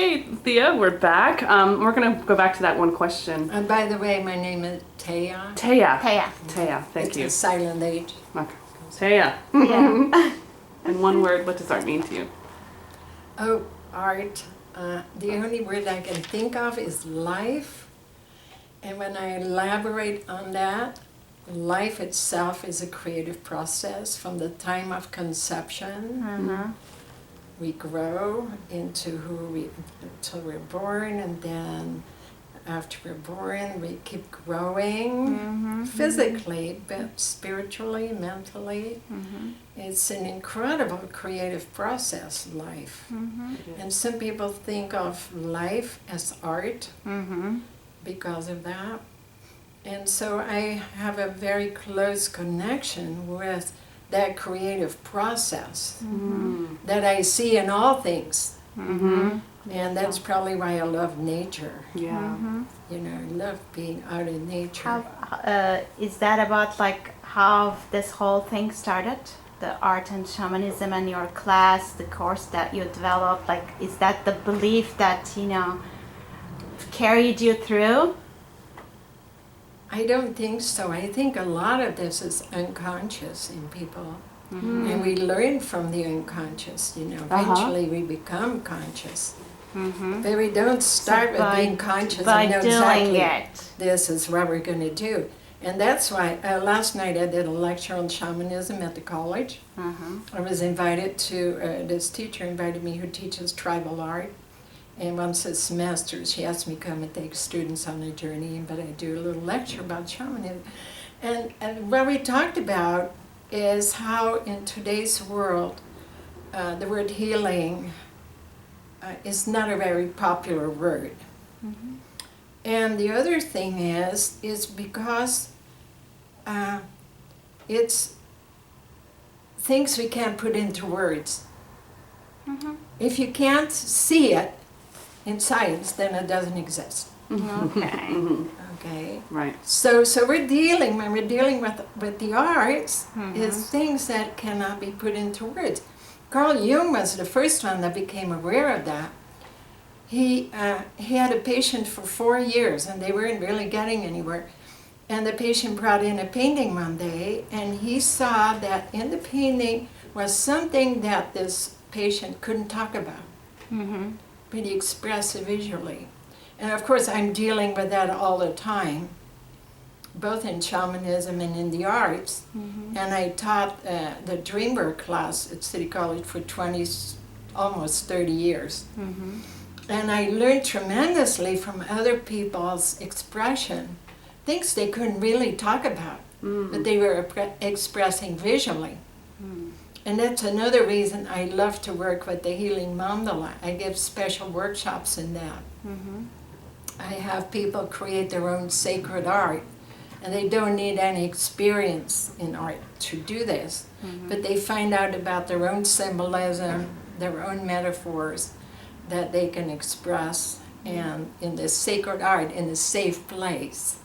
Okay, Thea, we're back. We're going to go back to that one question. And by the way, my name is Thea. Thea. Thea. Thea, thank you. It's a silent H. Okay. Thea. Yeah. In one word, what does art mean to you? Oh, art. The only word I can think of is life. And when I elaborate on that, life itself is a creative process from the time of conception. Mm-hmm. We grow into until we're born, and then after we're born, we keep growing physically, but spiritually, mentally. It's an incredible creative process, life. And some people think of life as art because of that. And so I have a very close connection with that creative process that I see in all things. And that's probably why I love nature. Yeah. You know, I love being out in nature. How, is that about like how this whole thing started? The art and shamanism and your class, the course that you developed, like is that the belief that, you know, carried you through? I don't think so. I think a lot of this is unconscious in people. And we learn from the unconscious, you know. Eventually we become conscious. But we don't start with being conscious and know exactly this is what we're going to do. And that's why last night I did a lecture on shamanism at the college. I was invited to, this teacher invited me who teaches tribal art. And once a semester, she asked me to come and take students on a journey, but I do a little lecture about shamanism. And what we talked about is how in today's world, the word healing is not a very popular word. And the other thing is because it's things we can't put into words. If you can't see it in science, then it doesn't exist. Okay. Okay. Right. So when we're dealing with the arts, is things that cannot be put into words. Carl Jung was the first one that became aware of that. He had a patient for 4 years, and they weren't really getting anywhere. And the patient brought in a painting one day, and he saw that in the painting was something that this patient couldn't talk about, but he expressed it visually. And of course, I'm dealing with that all the time, both in shamanism and in the arts. And I taught the DreamArt class at City College for almost 30 years. And I learned tremendously from other people's expression, things they couldn't really talk about, but they were expressing visually. And that's another reason I love to work with the healing mandala. I give special workshops in that. I have people create their own sacred art, and they don't need any experience in art to do this, but they find out about their own symbolism, their own metaphors that they can express, and in this sacred art, in a safe place.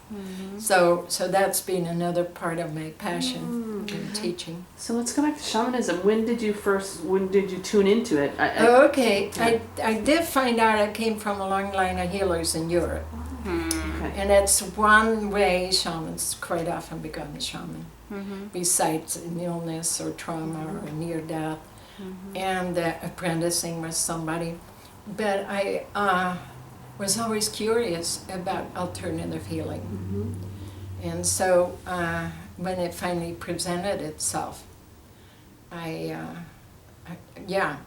So that's been another part of my passion in teaching. So let's go back to shamanism. When did you tune into it? I did find out I came from a long line of healers in Europe. And that's one way shamans quite often become a shaman, besides an illness or trauma or near death, and apprenticing with somebody. But I was always curious about alternative healing. And so when it finally presented itself,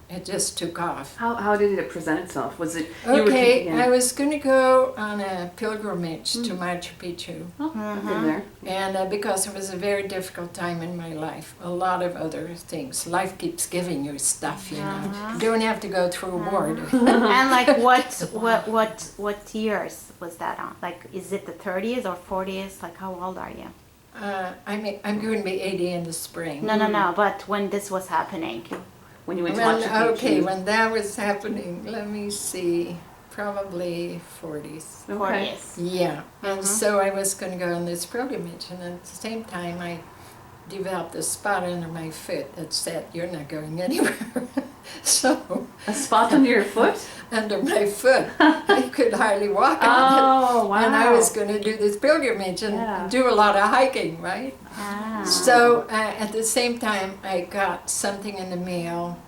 it just took off. How did it present itself? Was it I was going to go on a pilgrimage to Machu Picchu. I've been there. And because it was a very difficult time in my life, a lot of other things. Life keeps giving you stuff, you know. You don't have to go through a war. And like what years was that on? Like, is it the 30s or 40s? Like, how old are you? I'm going to be 80 in the spring. No, but when this was happening. When you went to Machu Picchu? Okay, when that was happening, let me see, probably 40s. 40s. Yeah, and so I was going to go on this pilgrimage, and at the same time developed a spot under my foot that said, "You're not going anywhere." So A spot under your foot? under my foot, I could hardly walk on it. Oh, wow. And I was going to do this pilgrimage and Yeah. do a lot of hiking, right? Ah. So at the same time, I got something in the mail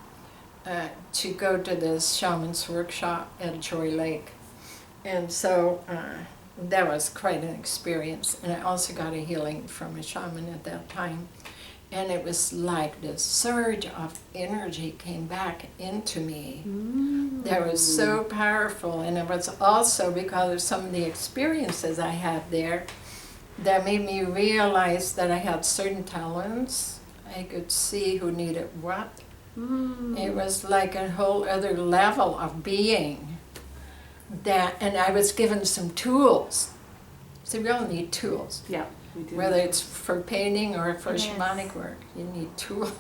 to go to this shaman's workshop at Joy Lake. And so that was quite an experience. And I also got a healing from a shaman at that time. And it was like this surge of energy came back into me. That was so powerful. And it was also because of some of the experiences I had there that made me realize that I had certain talents. I could see who needed what. It was like a whole other level of being. And I was given some tools. So we all need tools. Yeah, we do. Whether it's for painting or for Yes. shamanic work, you need tools.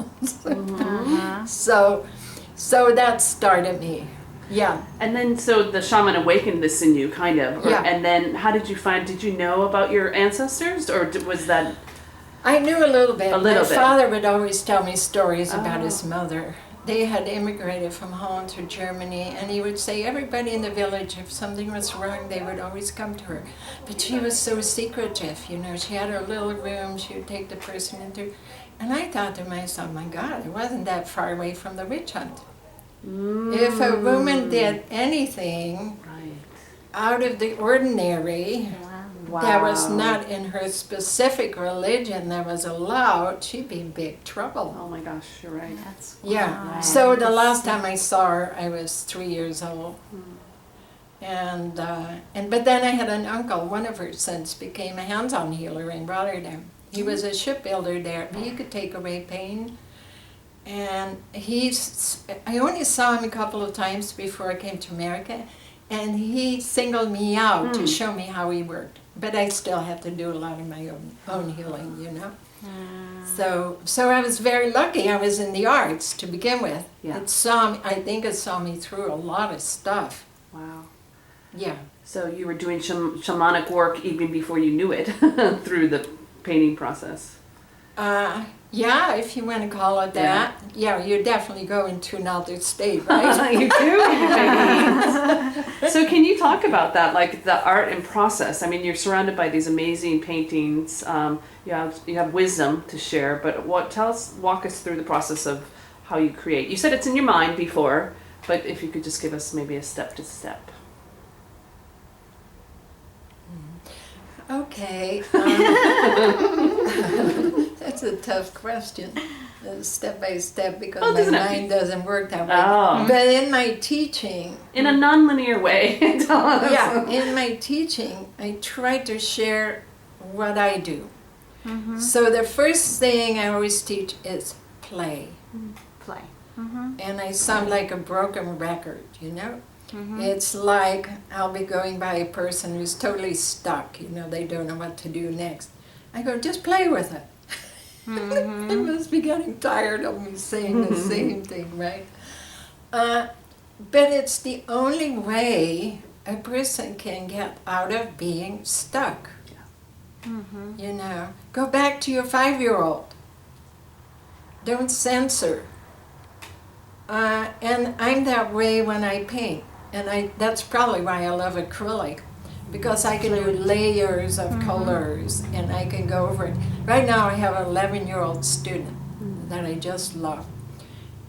Uh-huh. So that started me. Yeah. And then, so the shaman awakened this in you, kind of. Yeah. And then, how did you know about your ancestors, or was that? I knew a little bit. A little My bit. father would always tell me stories about Oh. his mother. They had immigrated from Holland to Germany, and he would say everybody in the village, if something was wrong, they would always come to her. But she was so secretive, you know. She had her little room. She would take the person into. And I thought to myself, my God, it wasn't that far away from the witch hunt. If a woman did anything Right. out of the ordinary, Wow. that was not in her specific religion that was allowed, she'd be in big trouble. Oh my gosh, you're right. That's Yeah. wow. So the last time I saw her, I was 3 years old. And but then I had an uncle. One of her sons became a hands-on healer in Rotterdam. He was a shipbuilder there. He could take away pain. And I only saw him a couple of times before I came to America. And he singled me out to show me how he worked. But I still had to do a lot of my own healing, you know. So I was very lucky. I was in the arts to begin with. Yeah. I think it saw me through a lot of stuff. Wow. Yeah. So you were doing shamanic work even before you knew it through the painting process. Yeah, if you want to call it that. Yeah, you definitely go into another state, right? You do in your paintings. So can you talk about that, like the art and process? I mean, you're surrounded by these amazing paintings. You have wisdom to share, but walk us through the process of how you create. You said it's in your mind before, but if you could just give us maybe a step to step. Okay. That's a tough question, step by step, because Oh, my doesn't have to mind doesn't work that way. Oh. But in my teaching, In a non-linear way. Tell us. yeah, in my teaching, I try to share what I do. So the first thing I always teach is play. Play. And I sound like a broken record, you know? It's like I'll be going by a person who's totally stuck, you know, they don't know what to do next. I go, just play with it. They must be getting tired of me saying the same thing, right? But it's the only way a person can get out of being stuck. You know, go back to your 5-year-old. Don't censor. And I'm that way when I paint. And that's probably why I love acrylic, because I can do layers of colors and I can go over it. Right now I have an 11-year-old student that I just love.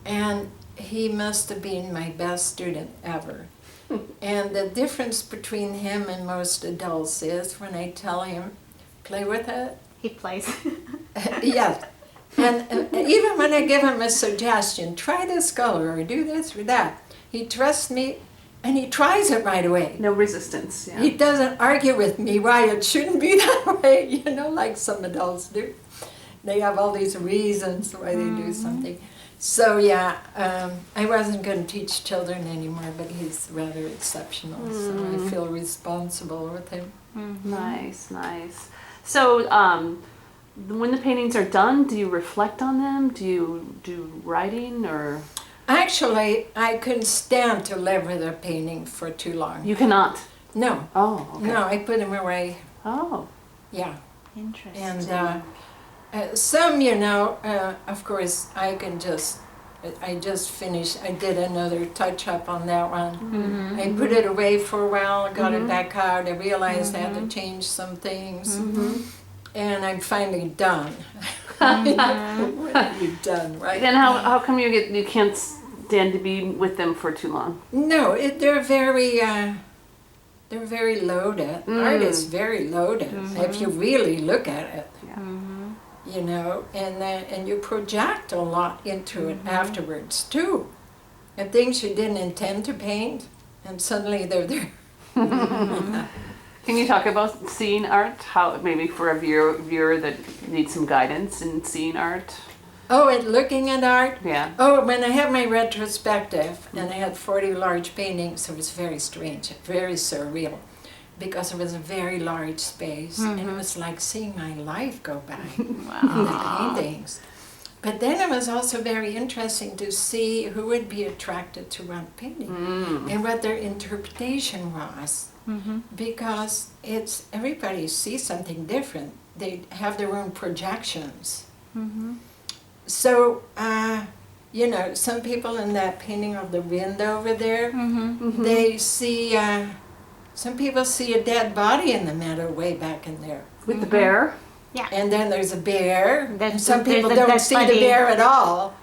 And he must have been my best student ever. And the difference between him and most adults is when I tell him, play with it. He plays. Yes. And even when I give him a suggestion, try this color or do this or that, he trusts me and he tries it right away. No resistance. Yeah. He doesn't argue with me why it shouldn't be that way, you know, like some adults do. They have all these reasons why they do something. So yeah, I wasn't going to teach children anymore, but he's rather exceptional, so I feel responsible with him. Nice, nice. So, when the paintings are done, do you reflect on them? Do you do writing or? Actually, I couldn't stand to live with a painting for too long. You cannot. No, Oh, okay. no, I put them away. Oh, Yeah, Interesting. and Some, of course, I just finished, I did another touch-up on that one. I put it away for a while, got it back out, I realized I had to change some things, and I'm finally done. When are you done, right? Then how come you can't stand to be with them for too long? No, they're very loaded. Art is very loaded, if you really look at it. And you project a lot into it afterwards too. And things you didn't intend to paint, and suddenly they're there. Can you talk about seeing art? How maybe for a viewer that needs some guidance in seeing art? Oh, and looking at art? Yeah. Oh, when I had my retrospective, and I had 40 large paintings, it was very strange, very surreal, because it was a very large space, and it was like seeing my life go by in the paintings. But then it was also very interesting to see who would be attracted to one painting and what their interpretation was, because everybody sees something different. They have their own projections. So, some people in that painting of the wind over there, they see, some people see a dead body in the meadow way back in there. With the bear? Yeah. And then there's a bear, and some there's people a don't dead see body. the bear at all.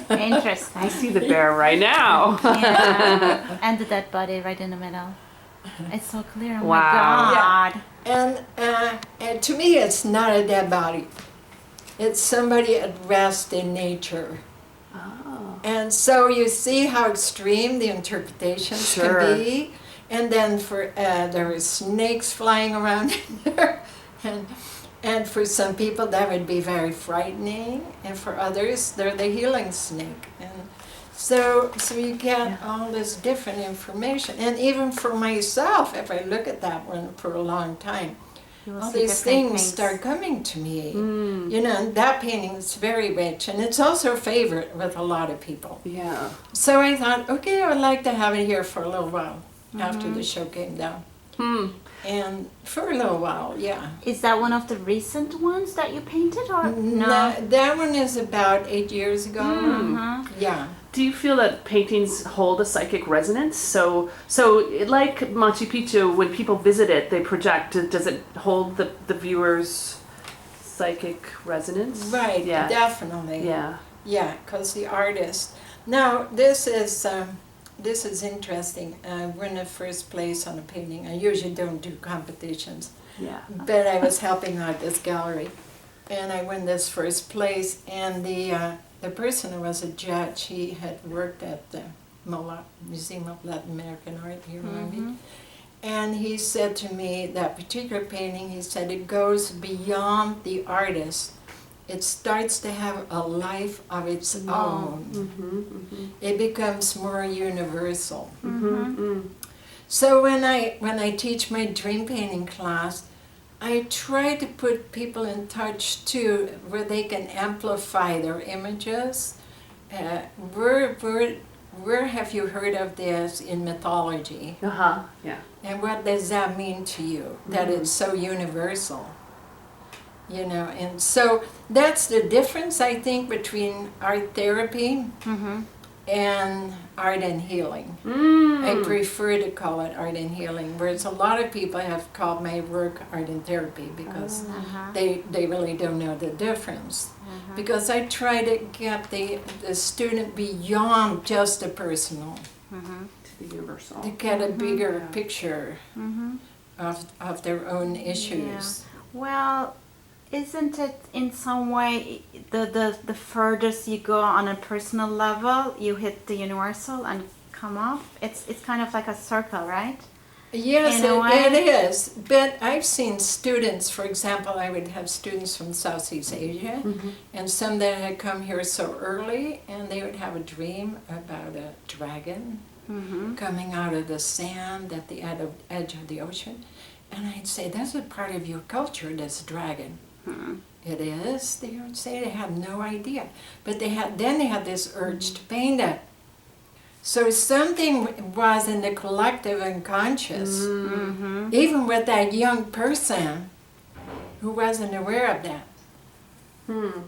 Interesting. I see the bear right now. Yeah. And the dead body right in the middle. It's so clear. Oh Wow. my God. And to me, it's not a dead body. It's somebody at rest in nature. Oh. And so you see how extreme the interpretations can be. And then there were snakes flying around in there. And for some people that would be very frightening. And for others, they're the healing snake. And so you get all this different information. And even for myself, if I look at that one for a long time, all these things start coming to me. And that painting is very rich, and it's also a favorite with a lot of people. Yeah. So I thought, okay, I would like to have it here for a little while after the show came down. And for a little while, yeah. Is that one of the recent ones that you painted, or no? That one is about 8 years ago. Yeah. Do you feel that paintings hold a psychic resonance? So like Machu Picchu, when people visit it, they project. Does it hold the viewer's psychic resonance? Right, Yeah. definitely. Yeah. Yeah, because the artist. Now, this is interesting. We're in the first place on a painting. I usually don't do competitions. Yeah. But I was helping out this gallery, and I won this first place. And the person who was a judge, he had worked at the MOLA, Museum of Latin American Art here in Long Beach. And he said to me, that particular painting, he said, it goes beyond the artist. It starts to have a life of its own. It becomes more universal. So when I teach my dream painting class, I try to put people in touch too, where they can amplify their images. Where have you heard of this in mythology? Yeah. And what does that mean to you? That it's so universal. And so that's the difference, I think, between art therapy and art and healing. I prefer to call it art and healing, whereas a lot of people have called my work art and therapy because they really don't know the difference. Because I try to get the student beyond just the personal, To the universal. to get a bigger picture of their own issues. Well, isn't it in some way the furthest you go on a personal level, you hit the universal and come up? It's kind of like a circle, right? Yes, In a way. it is. But I've seen students, for example, I would have students from Southeast Asia, and some that had come here so early, and they would have a dream about a dragon coming out of the sand at the edge of the ocean. And I'd say, that's a part of your culture, this dragon. It is, they would say. They had no idea. But they had this urge to paint it. So something was in the collective unconscious, even with that young person who wasn't aware of that.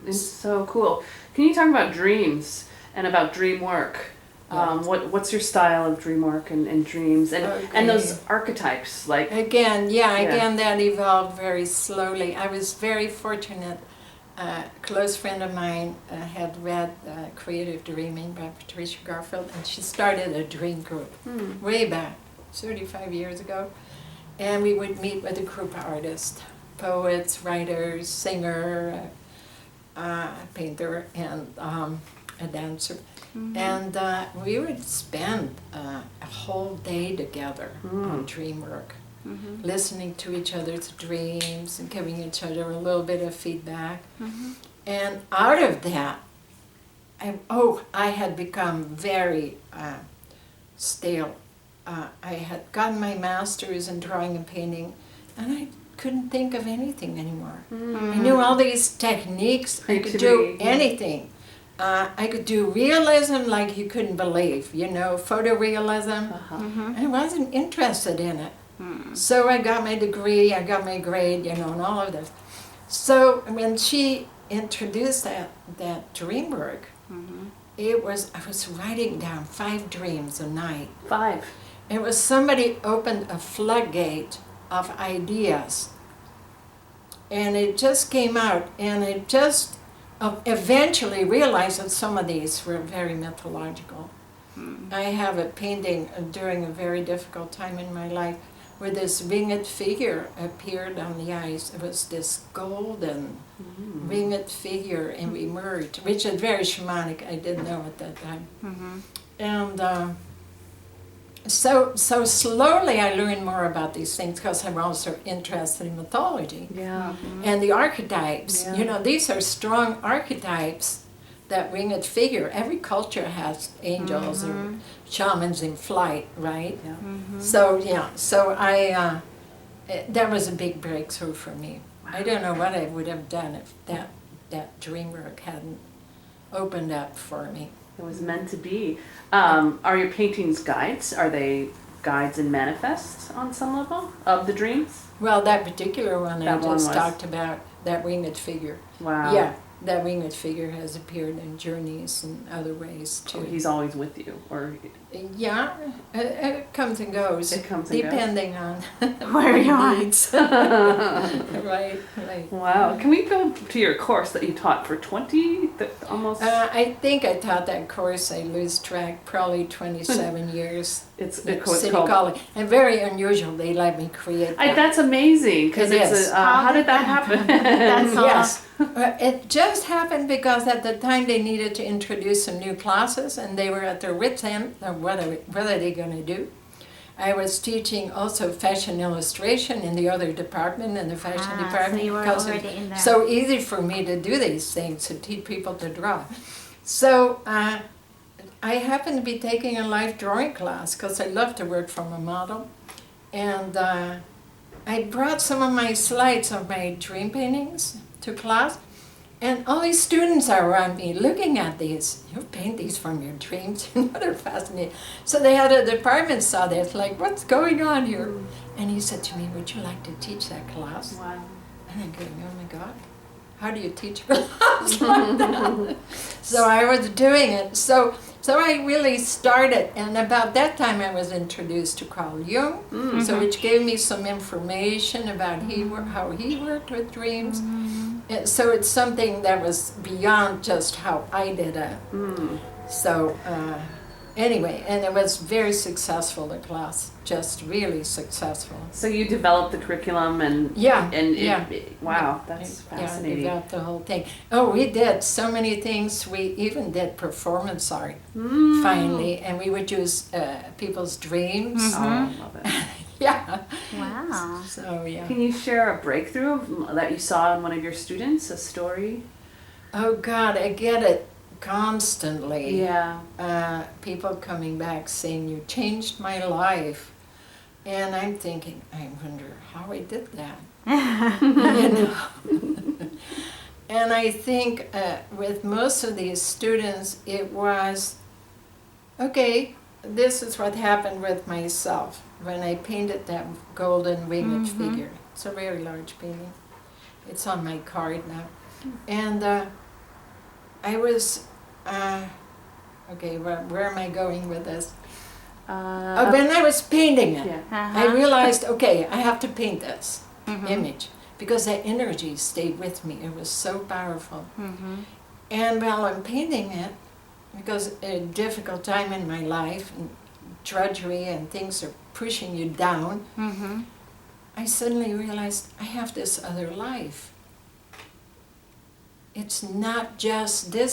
It's so cool. Can you talk about dreams and about dream work? What's your style of dream work and dreams and those archetypes like Again, that evolved very slowly. I was very fortunate. A close friend of mine had read Creative Dreaming by Patricia Garfield, and she started a dream group way back, 35 years ago. And we would meet with a group of artists, poets, writers, singer, painter, and a dancer. And we would spend a whole day together on dream work, listening to each other's dreams and giving each other a little bit of feedback. And out of that, I had become very stale. I had gotten my master's in drawing and painting, and I couldn't think of anything anymore. I knew all these techniques. I could do anything. I could do realism like you couldn't believe, photorealism. I wasn't interested in it. So I got my degree, I got my grade, and all of this. So when she introduced that dream work, I was writing down 5 dreams a night. 5. It was somebody opened a floodgate of ideas, and it just came out, and it just eventually realized that some of these were very mythological. I have a painting during a very difficult time in my life where this winged figure appeared on the ice. It was this golden winged figure and emerged, which is very shamanic. I didn't know at that time. And so slowly I learned more about these things because I'm also interested in mythology and the archetypes. These are strong archetypes, that winged figure. Every culture has angels or shamans in flight, right? So that was a big breakthrough for me. I don't know what I would have done if that dream work hadn't opened up for me. It was meant to be. Are your paintings guides? Are they guides and manifests on some level of the dreams? Well, that particular one I just talked about, that winged figure. Wow. Yeah, that winged figure has appeared in journeys and other ways too. Oh, he's always with you, or? Yeah, it comes and goes. It comes and depending on where you are. Right. Wow. Can we go to your course that you taught for 20, almost? I think I taught that course, I lose track, probably 27 years. It's City called College. And very unusual, they let me create that. That's amazing, because how did that happen? That's Yes. It just happened because at the time they needed to introduce some new classes, and they were at their wits' end of what are they going to do. I was teaching also fashion illustration in the other department, in the fashion department. So you were already in there. So easy for me to do these things, to teach people to draw. So I happened to be taking a life drawing class because I love to work from a model. And I brought some of my slides of my dream paintings to class. And all these students are around me looking at these. You paint these from your dreams. They're fascinating. So they had a department saw this, like, what's going on here? And he said to me, would you like to teach that class? Wow. And I'm going, oh my God, how do you teach a class like that? So I was doing it. So I really started, and about that time I was introduced to Carl Jung, so which gave me some information about how he worked with dreams. So it's something that was beyond just how I did it. So anyway, and it was very successful, the class, just really successful. So you developed the curriculum and wow, that's fascinating. Yeah, developed the whole thing. Oh, we did so many things. We even did performance art finally, and we would use people's dreams. Oh, I love it. Yeah. Wow. So yeah. Can you share a breakthrough that you saw in one of your students, a story? Oh God, I get it constantly. Yeah. People coming back saying, you changed my life. And I'm thinking, I wonder how I did that. And I think with most of these students, it was, okay, this is what happened with myself when I painted that golden winged figure. It's a very large painting. It's on my card now. And I was, okay, where am I going with this? When I was painting it, Yeah. I realized, okay, I have to paint this image because that energy stayed with me. It was so powerful. And while I'm painting it, because a difficult time in my life, and drudgery and things are pushing you down, I suddenly realized I have this other life. It's not just this